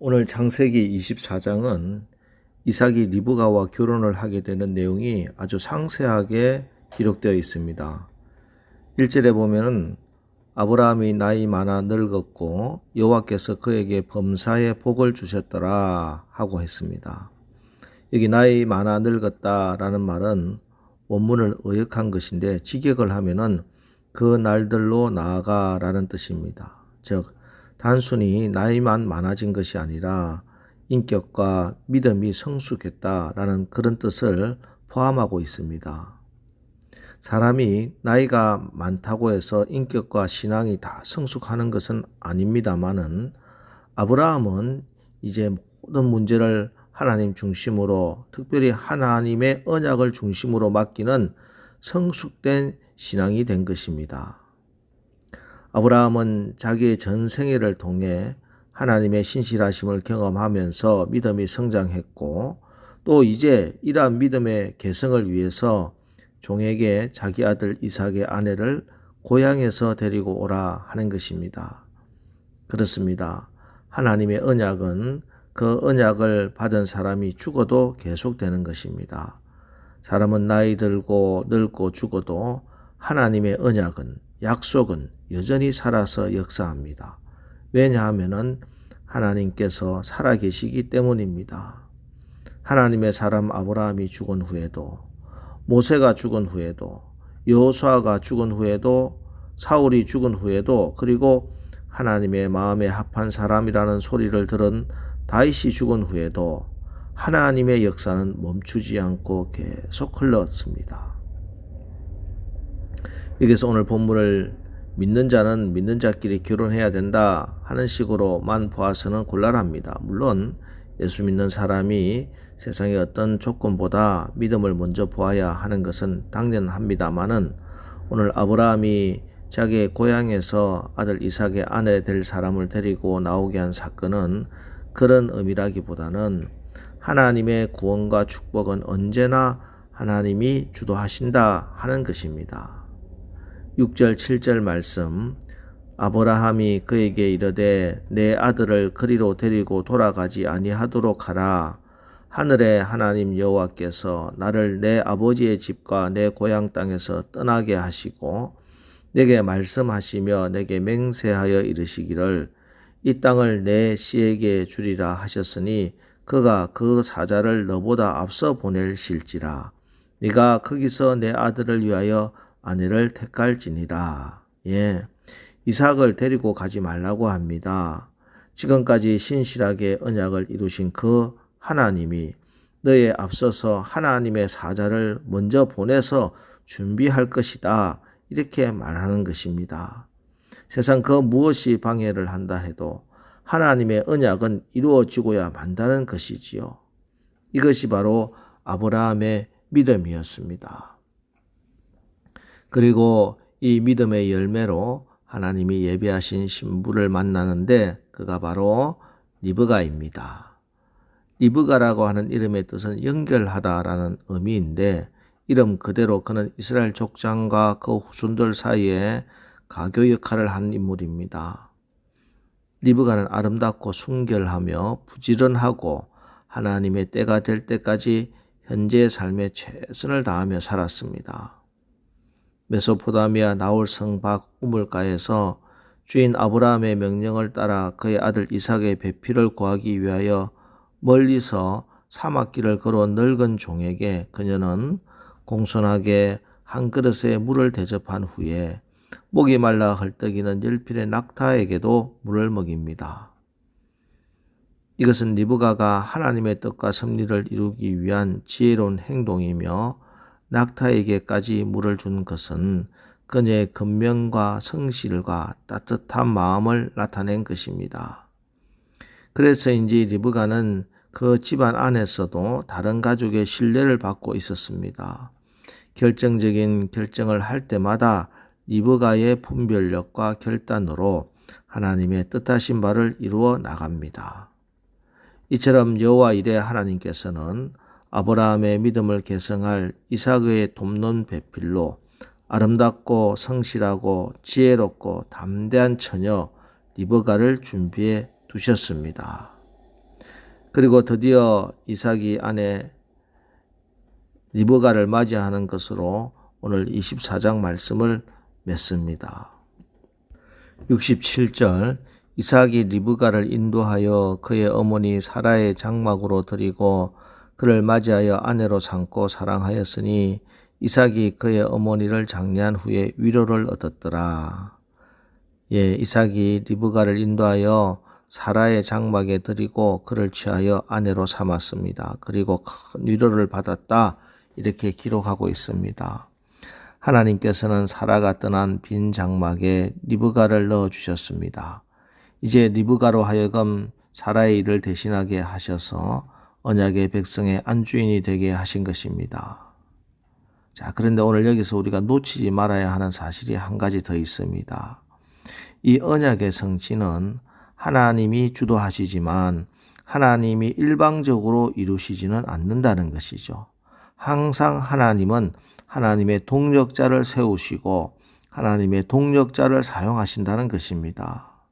오늘 창세기 24장은 이삭이 리브가와 결혼을 하게 되는 내용이 아주 상세하게 기록되어 있습니다. 1절에 보면은 아브라함이 나이 많아 늙었고 여호와께서 그에게 범사에 복을 주셨더라 하고 했습니다. 여기 나이 많아 늙었다라는 말은 원문을 의역한 것인데 직역을 하면은 그 날들로 나아가라는 뜻입니다. 즉 단순히 나이만 많아진 것이 아니라 인격과 믿음이 성숙했다라는 그런 뜻을 포함하고 있습니다. 사람이 나이가 많다고 해서 인격과 신앙이 다 성숙하는 것은 아닙니다만은 아브라함은 이제 모든 문제를 하나님 중심으로, 특별히 하나님의 언약을 중심으로 맡기는 성숙된 신앙이 된 것입니다. 아브라함은 자기의 전생애를 통해 하나님의 신실하심을 경험하면서 믿음이 성장했고, 또 이제 이러한 믿음의 개성을 위해서 종에게 자기 아들 이삭의 아내를 고향에서 데리고 오라 하는 것입니다. 그렇습니다. 하나님의 언약은 그 언약을 받은 사람이 죽어도 계속되는 것입니다. 사람은 나이 들고 늙고 죽어도 하나님의 언약은, 약속은 여전히 살아서 역사합니다. 왜냐하면 하나님께서 살아계시기 때문입니다. 하나님의 사람 아브라함이 죽은 후에도, 모세가 죽은 후에도, 여호수아가 죽은 후에도, 사울이 죽은 후에도, 그리고 하나님의 마음에 합한 사람이라는 소리를 들은 다윗이 죽은 후에도 하나님의 역사는 멈추지 않고 계속 흘렀습니다. 여기서 오늘 본문을 믿는 자는 믿는 자끼리 결혼해야 된다 하는 식으로만 보아서는 곤란합니다. 물론 예수 믿는 사람이 세상의 어떤 조건보다 믿음을 먼저 보아야 하는 것은 당연합니다만은, 오늘 아브라함이 자기의 고향에서 아들 이삭의 아내 될 사람을 데리고 나오게 한 사건은 그런 의미라기보다는 하나님의 구원과 축복은 언제나 하나님이 주도하신다 하는 것입니다. 6절 7절 말씀, 아브라함이 그에게 이르되 내 아들을 그리로 데리고 돌아가지 아니하도록 하라. 하늘의 하나님 여호와께서 나를 내 아버지의 집과 내 고향 땅에서 떠나게 하시고 내게 말씀하시며 내게 맹세하여 이르시기를 이 땅을 내 씨에게 주리라 하셨으니 그가 그 사자를 너보다 앞서 보낼실지라. 네가 거기서 내 아들을 위하여 아내를 택할지니라. 이삭을 데리고 가지 말라고 합니다. 지금까지 신실하게 언약을 이루신 그 하나님이 너에 앞서서 하나님의 사자를 먼저 보내서 준비할 것이다, 이렇게 말하는 것입니다. 세상 그 무엇이 방해를 한다 해도 하나님의 언약은 이루어지고야 만다는 것이지요. 이것이 바로 아브라함의 믿음이었습니다. 그리고 이 믿음의 열매로 하나님이 예비하신 신부를 만나는데 그가 바로 리브가입니다. 리브가라고 하는 이름의 뜻은 연결하다라는 의미인데, 이름 그대로 그는 이스라엘 족장과 그 후손들 사이에 가교 역할을 한 인물입니다. 리브가는 아름답고 순결하며 부지런하고 하나님의 때가 될 때까지 현재의 삶에 최선을 다하며 살았습니다. 메소포타미아 나홀성 밖 우물가에서 주인 아브라함의 명령을 따라 그의 아들 이삭의 배필을 구하기 위하여 멀리서 사막길을 걸어온 늙은 종에게 그녀는 공손하게 한 그릇에 물을 대접한 후에 목이 말라 헐떡이는 열필의 낙타에게도 물을 먹입니다. 이것은 리브가가 하나님의 뜻과 섭리를 이루기 위한 지혜로운 행동이며, 낙타에게까지 물을 준 것은 그녀의 근면과 성실과 따뜻한 마음을 나타낸 것입니다. 그래서인지 리브가는 그 집안 안에서도 다른 가족의 신뢰를 받고 있었습니다. 결정적인 결정을 할 때마다 리브가의 분별력과 결단으로 하나님의 뜻하신 바를 이루어 나갑니다. 이처럼 여호와 이레 하나님께서는 아브라함의 믿음을 계승할 이삭의 돕는 배필로 아름답고 성실하고 지혜롭고 담대한 처녀 리브가를 준비해 두셨습니다. 그리고 드디어 이삭이 아내 리브가를 맞이하는 것으로 오늘 24장 말씀을 맺습니다. 67절 이삭이 리브가를 인도하여 그의 어머니 사라의 장막으로 들이고 그를 맞이하여 아내로 삼고 사랑하였으니 이삭이 그의 어머니를 장례한 후에 위로를 얻었더라. 이삭이 리브가를 인도하여 사라의 장막에 들이고 그를 취하여 아내로 삼았습니다. 그리고 큰 위로를 받았다. 이렇게 기록하고 있습니다. 하나님께서는 사라가 떠난 빈 장막에 리브가를 넣어주셨습니다. 이제 리브가로 하여금 사라의 일을 대신하게 하셔서 언약의 백성의 안주인이 되게 하신 것입니다. 자, 그런데 오늘 여기서 우리가 놓치지 말아야 하는 사실이 한 가지 더 있습니다. 이 언약의 성취는 하나님이 주도하시지만 하나님이 일방적으로 이루시지는 않는다는 것이죠. 항상 하나님은 하나님의 동력자를 세우시고 하나님의 동력자를 사용하신다는 것입니다.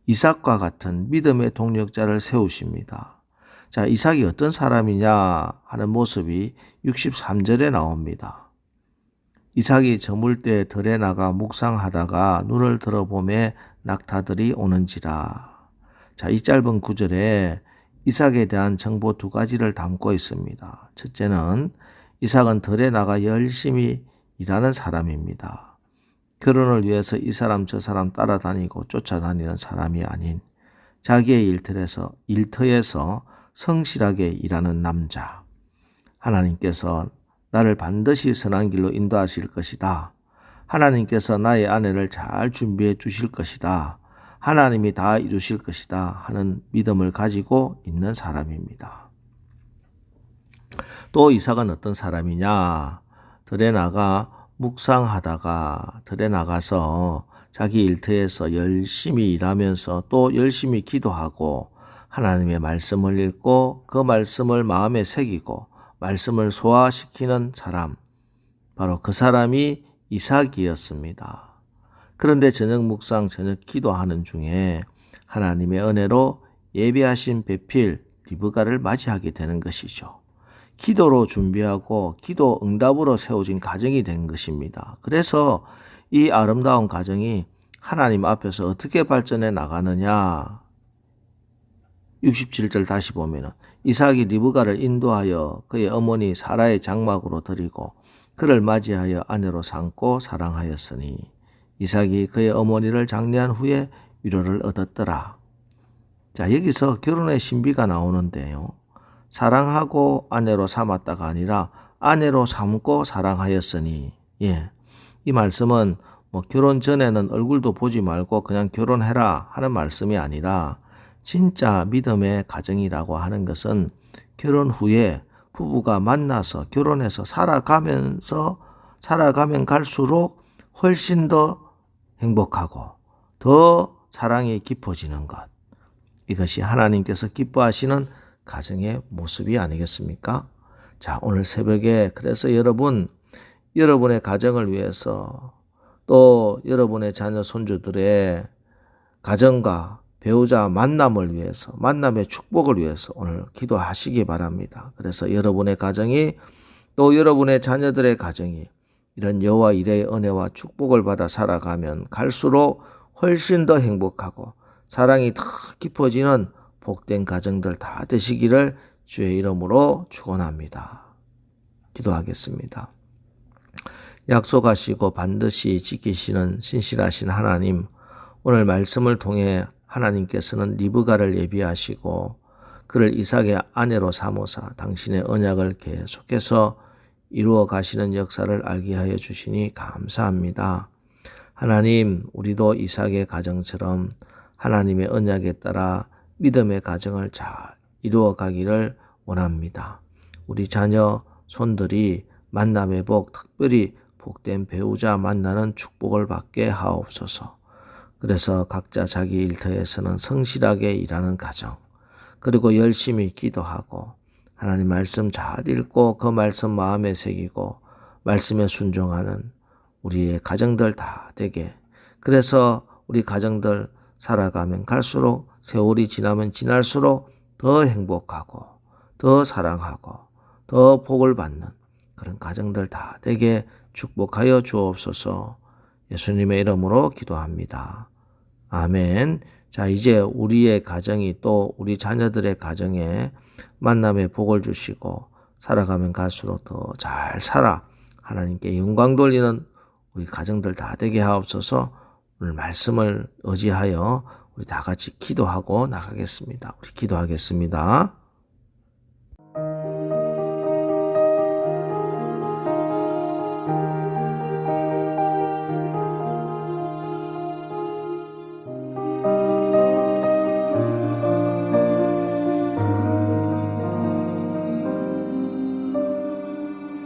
이삭과 같은 믿음의 동력자를 세우십니다. 자, 이삭이 어떤 사람이냐 하는 모습이 63절에 나옵니다. 이삭이 저물 때 들에 나가 묵상하다가 눈을 들어보매 낙타들이 오는지라. 자, 이 짧은 구절에 이삭에 대한 정보 두 가지를 담고 있습니다. 첫째는 이삭은 들에 나가 열심히 일하는 사람입니다. 결혼을 위해서 이 사람 저 사람 따라다니고 쫓아다니는 사람이 아닌 자기의 일터에서 성실하게 일하는 남자. 하나님께서 나를 반드시 선한 길로 인도하실 것이다. 하나님께서 나의 아내를 잘 준비해 주실 것이다. 하나님이 다 이루실 것이다 하는 믿음을 가지고 있는 사람입니다. 또 이삭은 어떤 사람이냐? 들에 나가 묵상하다가 들에 나가서 자기 일터에서 열심히 일하면서 또 열심히 기도하고 하나님의 말씀을 읽고 그 말씀을 마음에 새기고 말씀을 소화시키는 사람, 바로 그 사람이 이삭이었습니다. 그런데 저녁 묵상, 저녁 기도하는 중에 하나님의 은혜로 예비하신 배필 리브가를 맞이하게 되는 것이죠. 기도로 준비하고 기도 응답으로 세워진 가정이 된 것입니다. 그래서 이 아름다운 가정이 하나님 앞에서 어떻게 발전해 나가느냐. 67절 다시 보면은 이삭이 리브가를 인도하여 그의 어머니 사라의 장막으로 들이고 그를 맞이하여 아내로 삼고 사랑하였으니 이삭이 그의 어머니를 장례한 후에 위로를 얻었더라. 자, 여기서 결혼의 신비가 나오는데요. 사랑하고 아내로 삼았다가 아니라 아내로 삼고 사랑하였으니, 이 말씀은 결혼 전에는 얼굴도 보지 말고 그냥 결혼해라 하는 말씀이 아니라 진짜 믿음의 가정이라고 하는 것은 결혼 후에 부부가 만나서 결혼해서 살아가면 갈수록 훨씬 더 행복하고 더 사랑이 깊어지는 것. 이것이 하나님께서 기뻐하시는 가정의 모습이 아니겠습니까? 자, 오늘 새벽에 그래서 여러분의 가정을 위해서 또 여러분의 자녀 손주들의 가정과 배우자 만남을 위해서, 만남의 축복을 위해서 오늘 기도하시기 바랍니다. 그래서 여러분의 가정이 또 여러분의 자녀들의 가정이 이런 여호와 일의 은혜와 축복을 받아 살아가면 갈수록 훨씬 더 행복하고 사랑이 더 깊어지는 복된 가정들 다 되시기를 주의 이름으로 축원합니다. 기도하겠습니다. 약속하시고 반드시 지키시는 신실하신 하나님, 오늘 말씀을 통해 하나님께서는 리브가를 예비하시고 그를 이삭의 아내로 삼으사 당신의 언약을 계속해서 이루어 가시는 역사를 알게 하여 주시니 감사합니다. 하나님, 우리도 이삭의 가정처럼 하나님의 언약에 따라 믿음의 가정을 잘 이루어 가기를 원합니다. 우리 자녀, 손들이 만남의 복, 특별히 복된 배우자 만나는 축복을 받게 하옵소서. 그래서 각자 자기 일터에서는 성실하게 일하는 가정, 그리고 열심히 기도하고 하나님 말씀 잘 읽고 그 말씀 마음에 새기고 말씀에 순종하는 우리의 가정들 다 되게, 그래서 우리 가정들 살아가면 갈수록 세월이 지나면 지날수록 더 행복하고 더 사랑하고 더 복을 받는 그런 가정들 다 되게 축복하여 주옵소서. 예수님의 이름으로 기도합니다. 아멘. 자, 이제 우리의 가정이 또 우리 자녀들의 가정에 만남의 복을 주시고 살아가면 갈수록 더 잘 살아 하나님께 영광 돌리는 우리 가정들 다 되게 하옵소서. 오늘 말씀을 의지하여 우리 다 같이 기도하고 나가겠습니다. 우리 기도하겠습니다.